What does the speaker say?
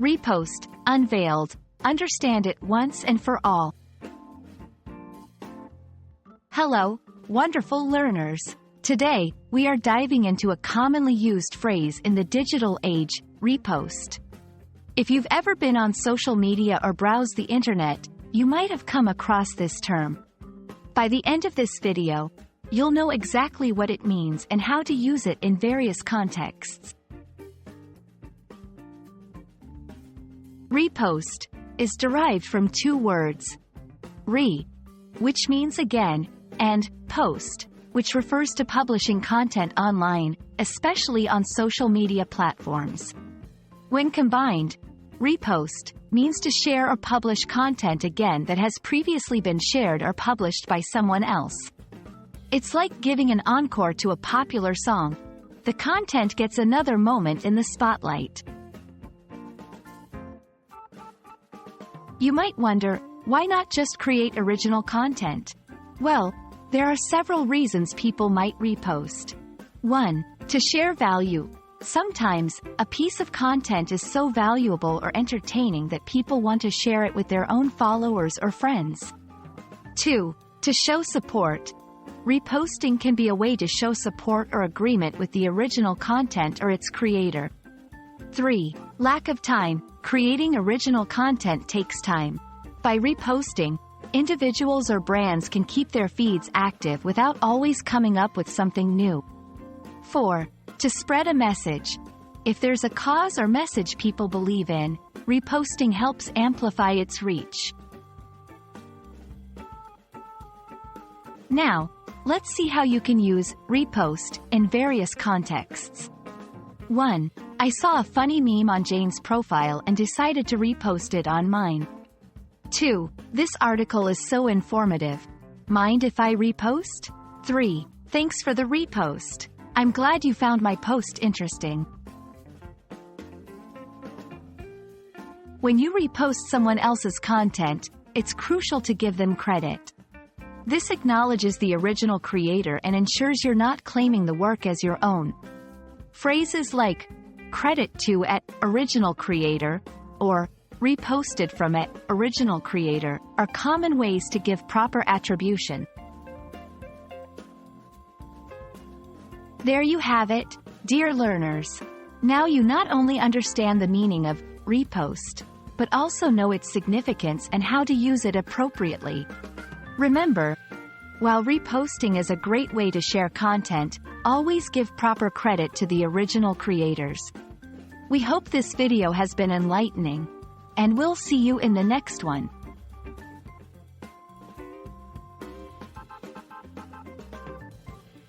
Repost, Unveiled. Understand it once and for all. Hello, wonderful learners. Today, we are diving into a commonly used phrase in the digital age, repost. If you've ever been on social media or browsed the internet, you might have come across this term. By the end of this video, you'll know exactly what it means and how to use it in various contexts. Repost is derived from two words, re, which means again, and post, which refers to publishing content online, especially on social media platforms. When combined, repost means to share or publish content again that has previously been shared or published by someone else. It's like giving an encore to a popular song. The content gets another moment in the spotlight. You might wonder, why not just create original content? Well, there are several reasons people might repost. 1. To share value. Sometimes, a piece of content is so valuable or entertaining that people want to share it with their own followers or friends. 2. To show support. Reposting can be a way to show support or agreement with the original content or its creator. 3. Lack of time. Creating original content takes time. By reposting, individuals or brands can keep their feeds active without always coming up with something new. 4. To spread a message. If there's a cause or message people believe in, reposting helps amplify its reach. Now, let's see how you can use repost in various contexts. 1. I saw a funny meme on Jane's profile and decided to repost it on mine. 2. This article is so informative. Mind if I repost? 3. Thanks for the repost. I'm glad you found my post interesting. When you repost someone else's content, it's crucial to give them credit. This acknowledges the original creator and ensures you're not claiming the work as your own. Phrases like, credit to at original creator, or reposted from at original creator, are common ways to give proper attribution. There you have it, dear learners. Now you not only understand the meaning of repost, but also know its significance and how to use it appropriately. Remember, while reposting is a great way to share content, always give proper credit to the original creators. We hope this video has been enlightening, and we'll see you in the next one.